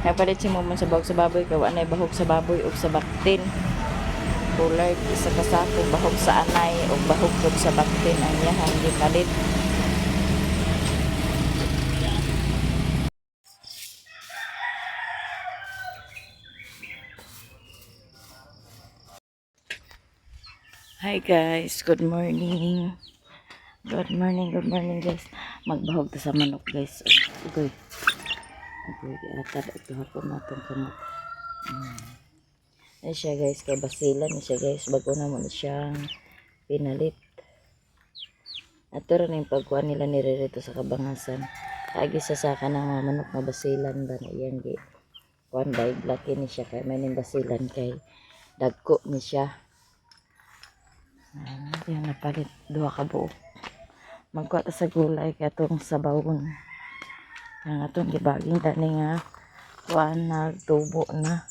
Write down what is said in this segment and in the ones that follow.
Napalit si Momon sa bahog sa baboy kay anay bahog sa baboy ug sa baktin. Kulay isa ka sako bahog sa anay ug bahog pud sa baktin ang iyahang gipalit. Hi guys, good morning. Good morning guys. Magbahog ta sa manok guys. Ugoy. Ugoy, atad ito hapon natin kamot. Ay siya guys, kay basilan siya guys. Bago na mo siyang pinalit. At rin yung pagkuhan nila nirerito sa kabangasan. Agi sa saka ng mga manok na basilan ba na iyang gi. Kuhan ba, laki ni siya kay may ning basilan kay dagko ni siya. Yan napalit, duha ka buo. Magkuha ta sa gulay kaya itong sabawon. Ang atong gibaging tani nga kuan nagtubo na.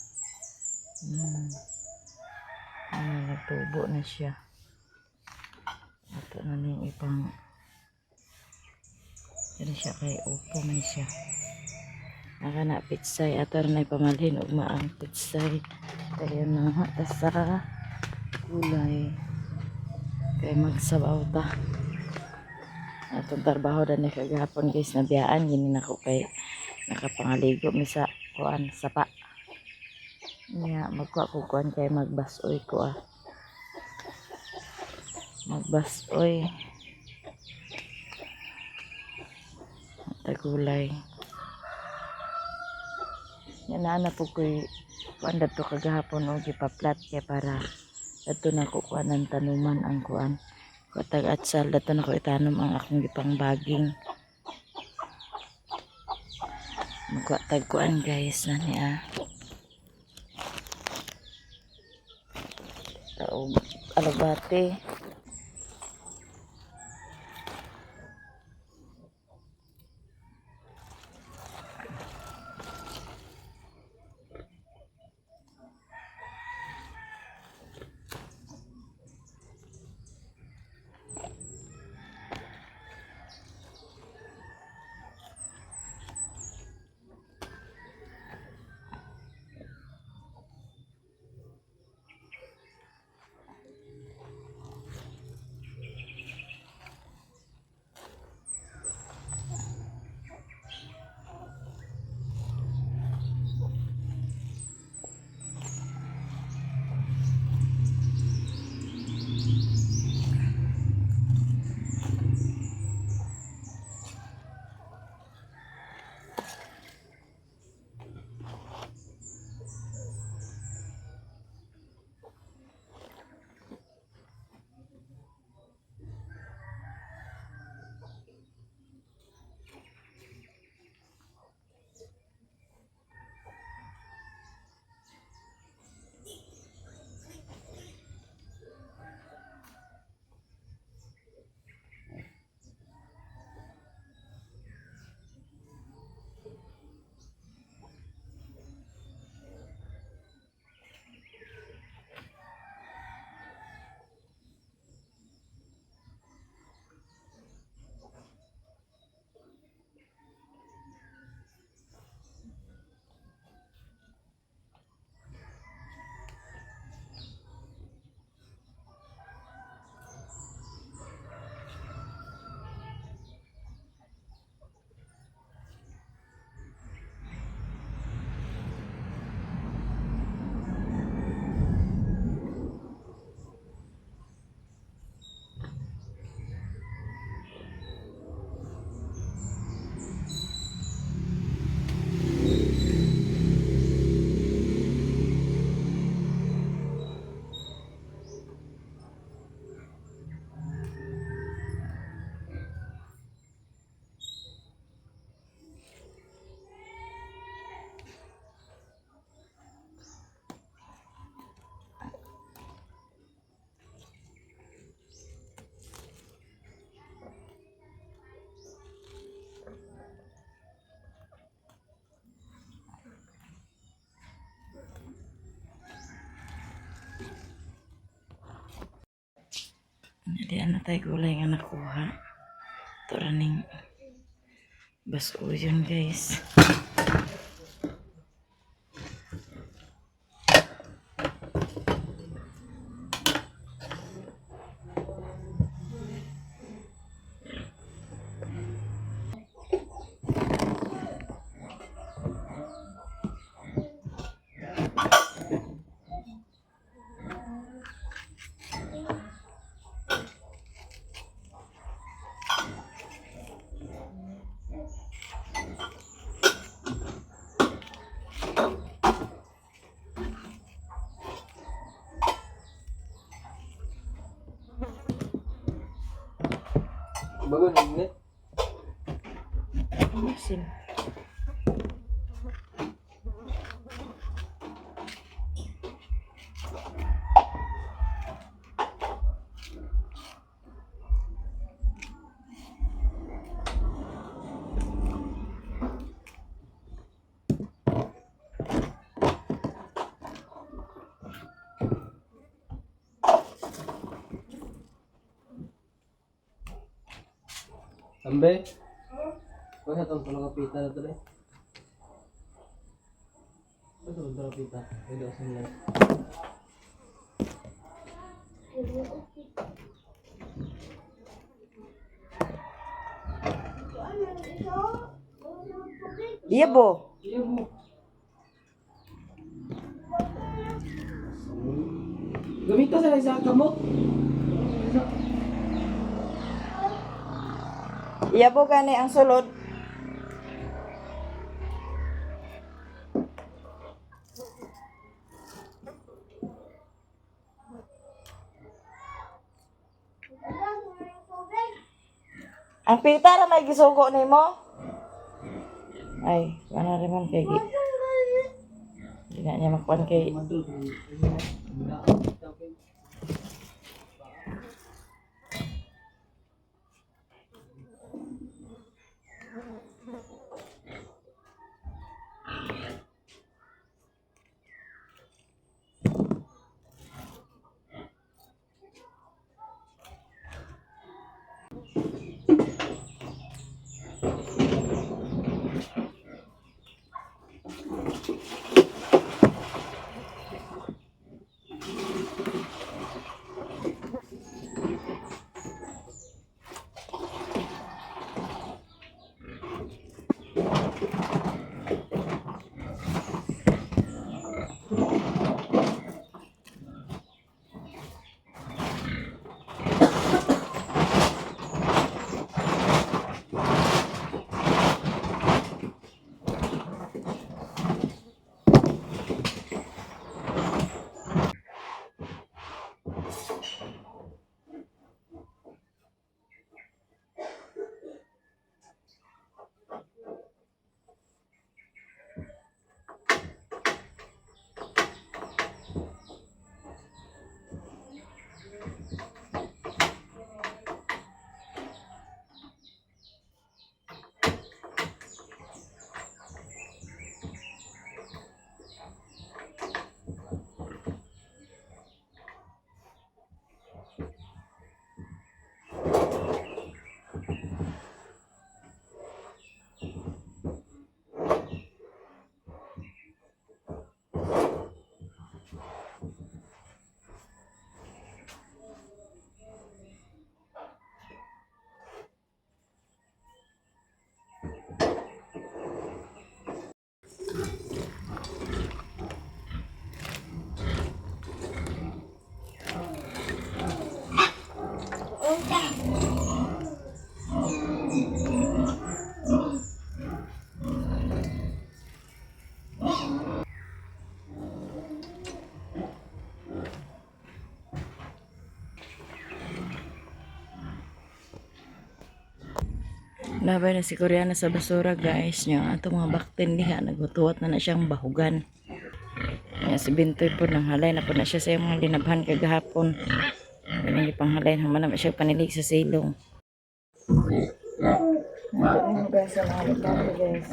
Nagtubo na siya. Ito na ning ipang yan siya kay upo man siya. Naka na pitsay ato na ipamalhin ug maang pitsay. Kaya na ta sa gulay. Kaya magsabaw ta. Atong trabaho na kagahapon guys, nabiyaan gini nako kay nakapangaligo mi sa kuan sapa. Nya magkuha ko kuan kay magbasoy ko Magbasoy. Tagulay. Yan na po ko'y kuan dato kagahapon o gipaplat kaya para dato na ko kuan ang tanuman ang kuan. Katag atsal dato na ko itanom ang akong gipang baging. Magkuha tag kuan guys na niya. Taog alabate. Hindi na tayo gulay nga nakuha. Ito raning baso yun guys. Bago na Asin. Ambe? Kau sa itong tulong kapita na ito rin? Kau sa tulong kapita? Pwede ako sa nila. Iya bo. Iya mo. Gamita sa isang kamot. Iya bo gani ang sulod. Ang pita ra may gisugo nimo. Ay, ano rin man kay Di na niya makuan kay Labay na si Koreana sa basura guys niya. Ato mga baktin diha nagutuwat na siyang bahugan. Kaya si Bintoy po nang halay na po na siya sa mga linabhan kagahapon. Hindi pang halay naman na siya panilig sa silong. Ito guys sa mga libato guys.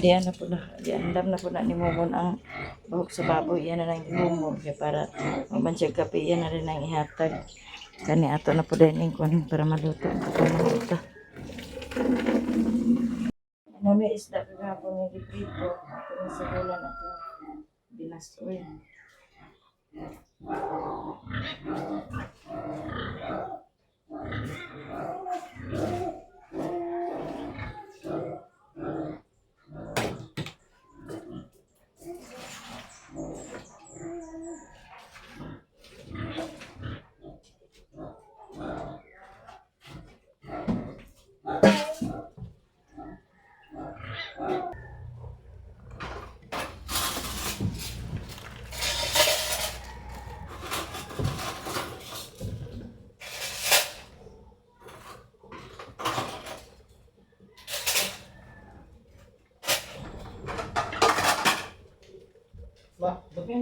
Diyan na po na, diandam na po na ni Momon ang bahog sa baboy. Yan na lang gihumog kaya para mabansyag kape. Yan na rin ang ihatag. Kani ato na po din yung kunin para maluto. Ito. Ano may isda kagapon ng librito. Ito na sa bulan at binastoy.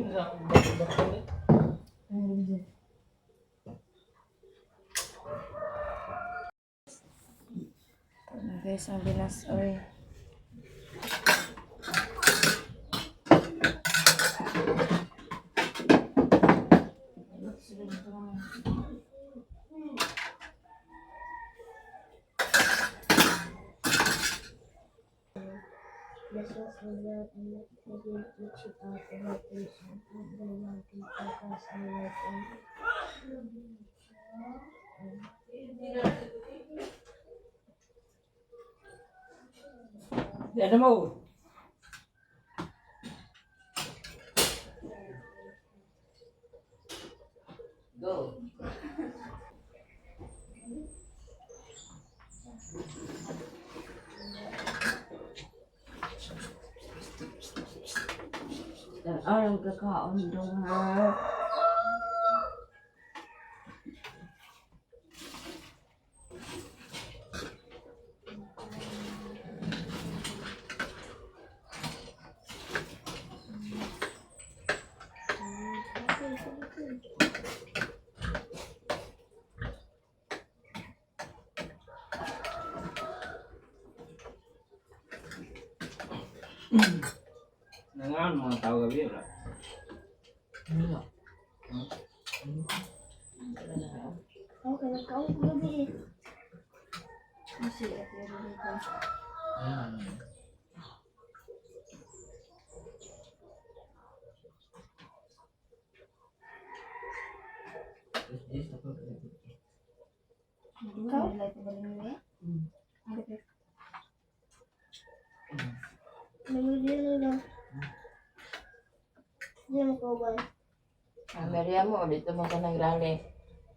sa bakto ni. Ano guys, ang binas, oy. This was revealed in the video which is of the location of the mountain focus on lighting. Di ada mau. Go. Dan orang kakaon dong ha. Nangan mga tao gabi wala. Ano? Okay, nagkaon ko gabi eh. Kasi at yun dito. Ikaw? Nilay ko ba rin niya? Ano ba? Nagulil nila. Hindi mo ko ba? Ang Maria mo, dito mo ka nagrally.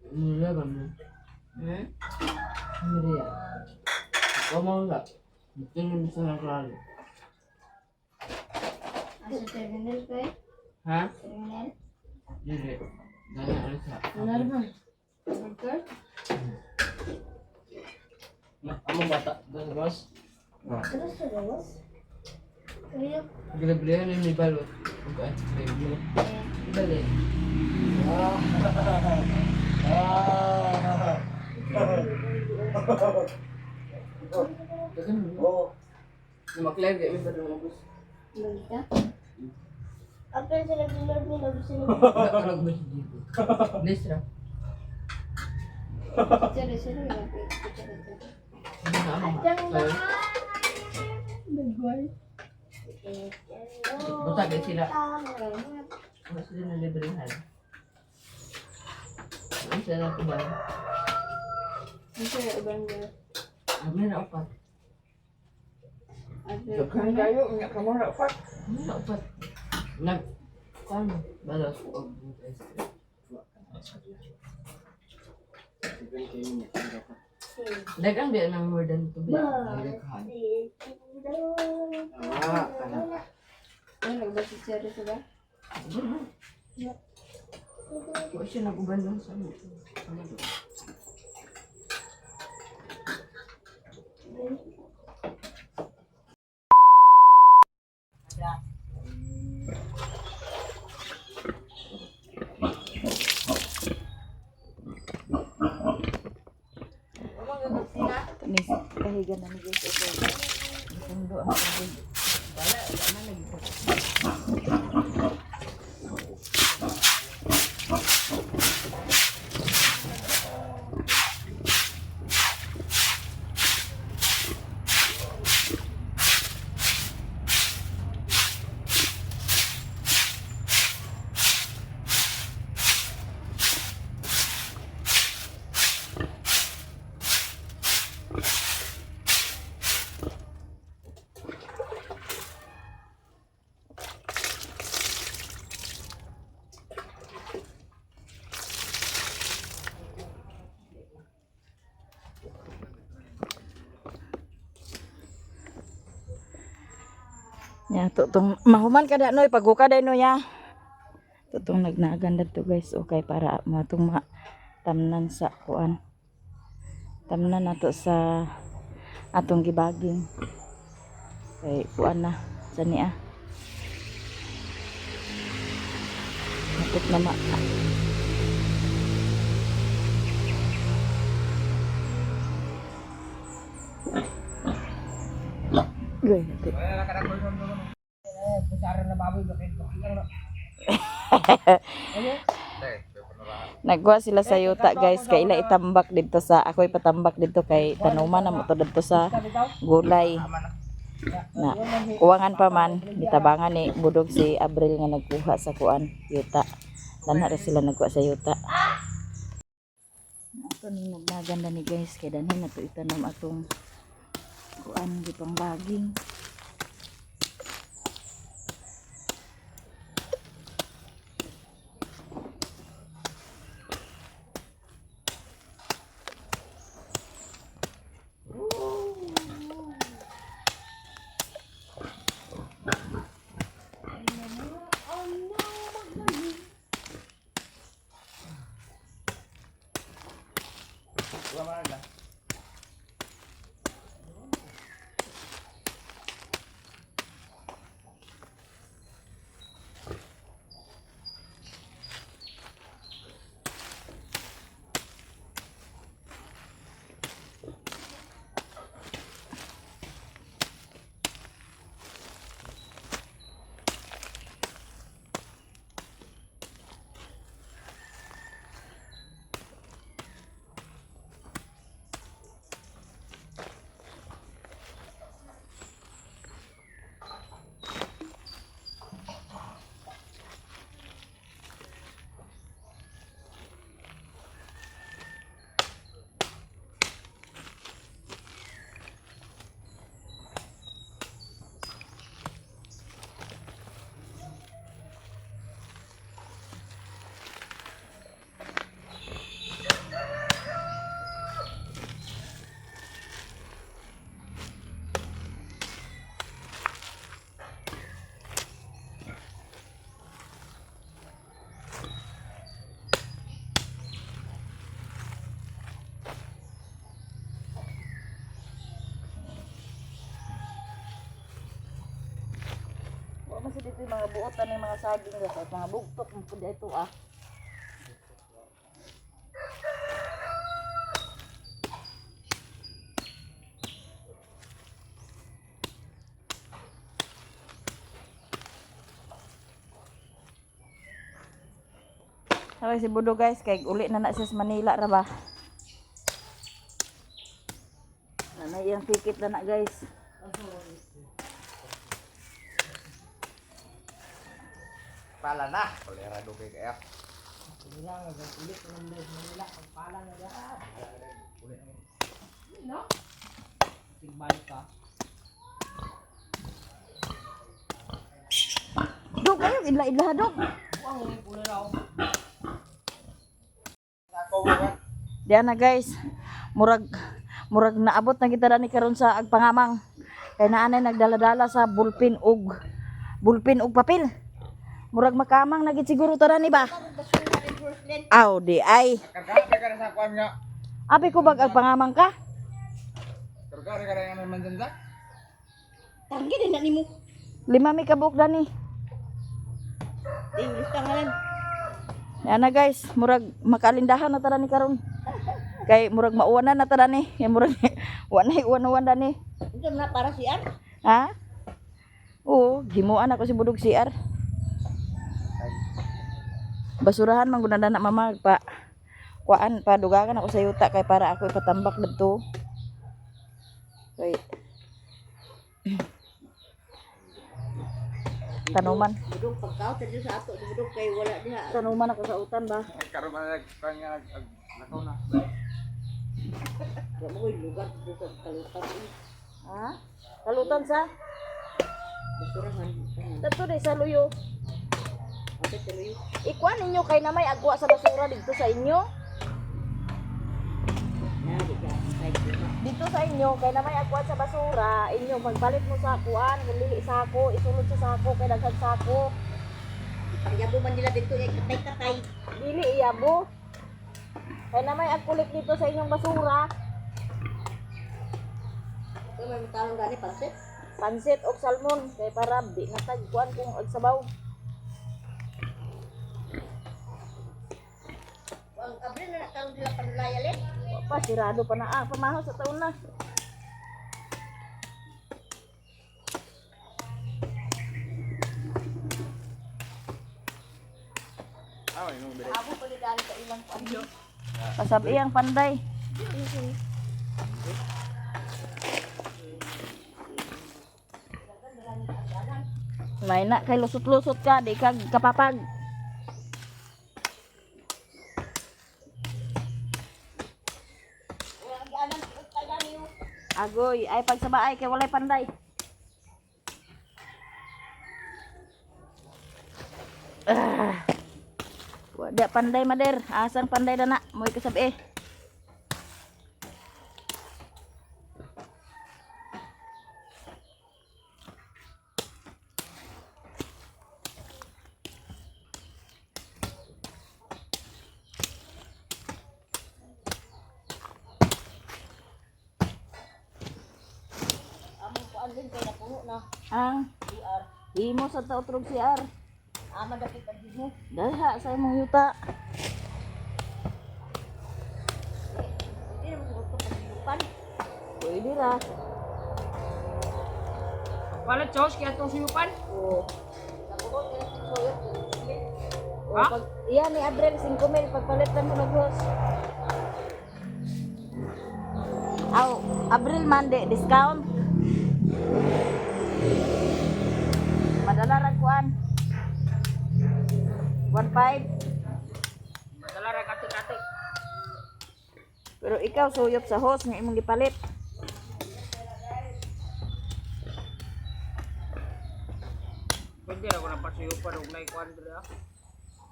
Mula ba mo? Hmm? Maria. Kamu enggak? Mungkin bisa naklali. Asa terminal ko eh? Ha? Terminal? Jadi, nanya Alisa. Benar ba? Burger? Kamu bata, terus. Nah, Terus sa gawas? Kaya, beli-belian ini balut. Bukan, beli. Beli. Oh. Maklaim kayak minta dong bagus. balita? Apa yang sila bilang nila? Gusto nila? Kalau gue gitu. Lisra. Cari sila nila. Basta kayak sila. Masih na librihan. Ang sarap ba? Ang sila uban nila. Amin na upat. Kan kayo, enggak kamu rapat. Amin na upat. Nag kan balas ko. Dagang dia nang more than to be. Daghan. Kana. Ano, nagbasa Cherry sa ba? Ko siya naguban lang sa mo. Tanis, kahiga na ni guys. Okay. Sundo ang tubig. Wala na lagi ko. Ya, tutong mahuman kada noy pagguka day no ya. Tutong nagnaganda to guys, okay para matong tamnan sa kuan. Tamnan nato sa atong gibaging. Kay kuan na sa niya. Malapit na Gawin natin. Nagwa sila sa yuta guys kay ila itambak dito sa ako'y patambak dito kay tanuman na mo to dito sa gulay na kuwangan pa man bitabangan ni budog si Abril nga nagkuha sa kuan yuta dan ra sila nagkuha sa yuta. Ato ni nagmaganda ni guys kay danhin na to itanom atong kuan gipang baging. Masih dito yung mga buotan ng mga saging guys at mga bugtok mo po dito ah. Sabi si Budo guys kay uli na siya sa Manila ra ba. Na iyang tikit na guys. Pala na. Kolera do kay kaya. Bilang ang ulit ng Manila pagpala na daan. Ulit ang. No? Tigbalik ka. Dog kayo idla-idla dog. Ang ulit raw. Nako ba? Diyan na guys. Murag naabot na kita dani karon sa agpangamang. Kay naanay nagdala-dala sa bulpin ug papel. Murag makamang na gid siguro to ni ba? Aw di ay. Karga ka na sa kuan nga. Abi ko bag agpangamang ka? Karga ka na naman dyan sa. Tanggi din na nimo. 5 mi kabuk dani. English tangalan. Yan na guys, murag makalindahan na tara ni karon. Kay murag mauwanan na tara ni. Kay murag uwan dani. Ito na para si Ar. Ha? Oo, himuan ako si Budog CR. Basurahan man gud na mama pa. Kuan pa dugagan ako sa yuta kay para ako ipatambak dito. Kay tanuman. Budong pagkaw tadi sa ato budong kay wala diha. Tanuman ako sa utan ba. Karon man kuan nga nakaw na. Wa mo lugar dito sa kalutan. Ha? Kalutan sa? Basurahan. Dito di sa luyo. Ate tuloy. Ikuan ninyo kay na may agwa sa basura dito sa inyo. Na di ka kay Dito sa inyo kay na may agwa sa basura, inyo magpalit mo sa kuan, dili sako, isulod sa sako kay daghan sako. Pagyabo man nila dito ay katay-katay. Dili iyabo. Kay na may agkulik dito sa inyong basura. Kung may talong gani pansit. Pansit o salmon kay para di natagkuan kung agsabaw. Ang Abril na nakaroon sila panlayalit. Pa, sirado pa na. Pamahos sa taon na. Abo pa dali sa ilang panyo. Pasabi ang panday. May na kay lusot-lusot ka, di ka kapapag. Agoy, ay pagsabaay kay walay panday. Wada panday mader, asang panday dana, moy kasabi. Among kuan din kay napuno na. Ang CR. imo sa tautrog CR. Ama dapit ang mo. Daha sa imong yuta. Hindi naman siguro ito pagsilupan. Pwede ra. Palit Chos, kaya itong siyupan. Oo. Napuno kaya sa soyo. O, Ha? pag, iya ni Adrel 5,000 pagpalitan mo nag-host. Aw, Abril Mande discount. Madala ra kuan. 1.5. Madala rin katik-katik. Pero ikaw suyop sa host nga imong gipalit. Pwede ako na pasiyupan huwag na ikuan dito.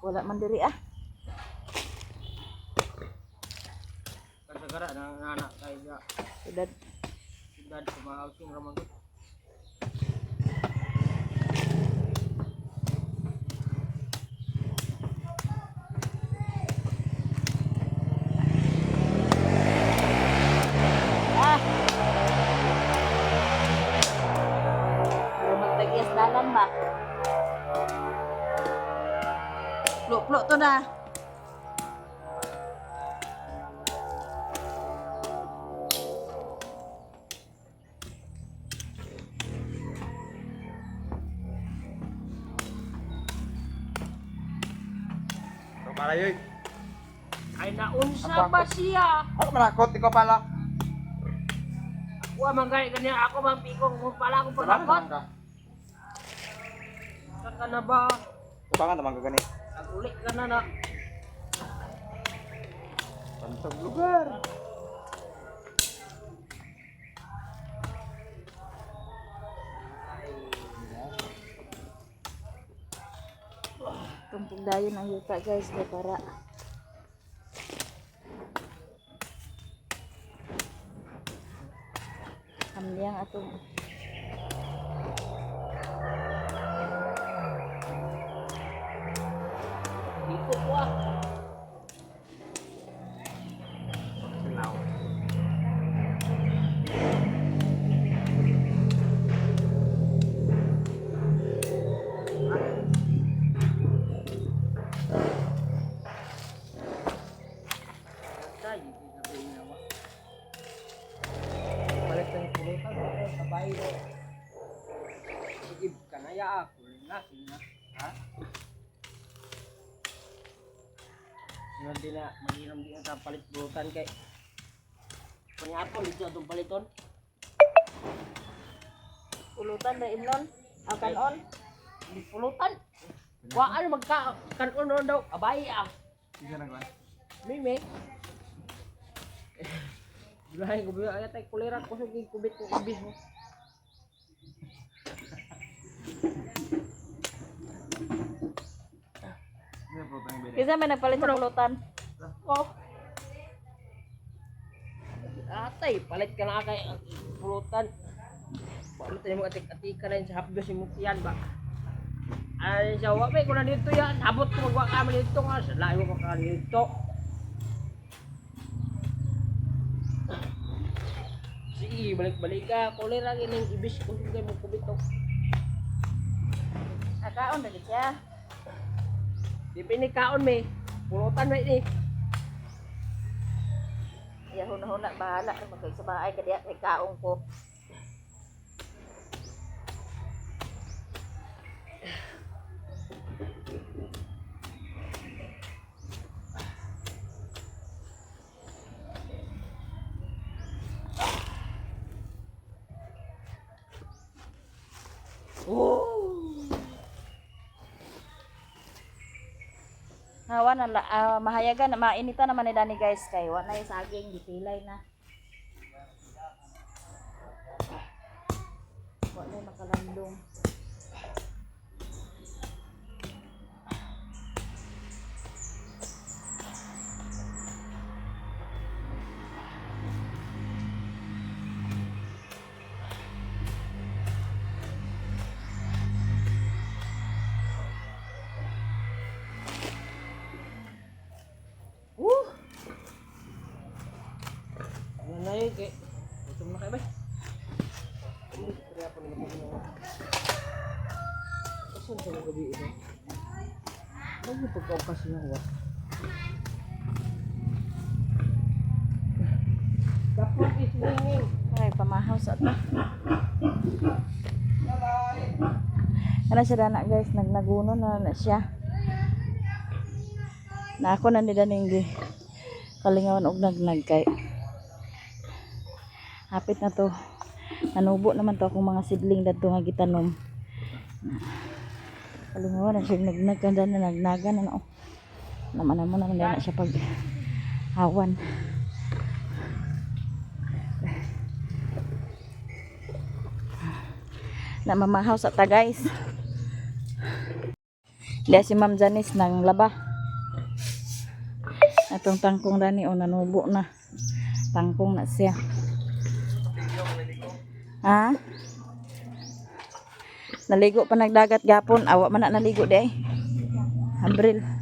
Wala man diri ah. Kasagara na anak tayo dyan. Edad Dad, sa mga housing ramang ko. ah. Pero magtagias dalan ba? Plo to na. Malayoy. Ay naunsa ba siya? Ako malakot, ikaw pala. Ako ang manggay kanya, ako mang pikong kung pala akong Sabang pagkakot. naman ka. Saka na ba? Sabangan naman ka gani. Nag-ulit ka na na. Pantog lugar. Tumpong dayon ang yuta guys kay para hamliang atong Dito ko ah. Sinaw. Tayo, sabihin na ba? Balik tayo pulutan, sabay mo. Sige, kanaya ako. Na. Ha? Sunod din na, maghiram din na palit pulutan kay. Panyapon, dito itong paliton. pulutan na imnon ang kanon. Hindi pulutan. Waan magka-kanon daw. Abay ah. Sige na gwan. Mimi. Gulahin ko biya ayat ay kulera ko sa kubit ko ibis mo. Sige po tang bili. Kinsa may nagpalit sa pulutan? Oh. Atay, palit ka na kay pulutan. Palit mo atik-atika na yun sa hapdos yung mukyan ba? Ay, sa wabay ko na dito yan. Abot ko magwa kami dito nga. Sa layo ko ka dito. Sige, balik-balik ka. Kulera gining ibis ko. Sige mo kubito. Akaon na gid siya. Di pinikaon me. Pulutan na ini. Ya huna-huna bahala magkay sa bahay kadiya kay kaong ko. Hawa na mahayagan na mainita naman ni Dani guys kay wala yung saging gipilay na. Wala yung makalandong. Ano na yun, kay. Gusto mo na kayo ba? Kaya po nila po nila. Saan sa mga gabi ito? Ano yung pagkaukas niya ba? Kapag is ringing. Ay pamahaw sa ta. Kana siya dana guys nagnaguno na siya. Na ako na ni Daning gi kalingawan og nagnag kay hapit na to. Nanubo naman to akong mga sidling dadto nga gitanom. Kalingawan na siya nagnag kanda na nagnagan na no. Naman naman na siya pag hawan. Na mamahaw sa ta guys. Diya si Ma'am Janice nang laba. Atong tangkong dani o nanubo na. Tangkong na siya. Ha? Naligo pa nagdagat gapon. Awa man na naligo di ay. Abril.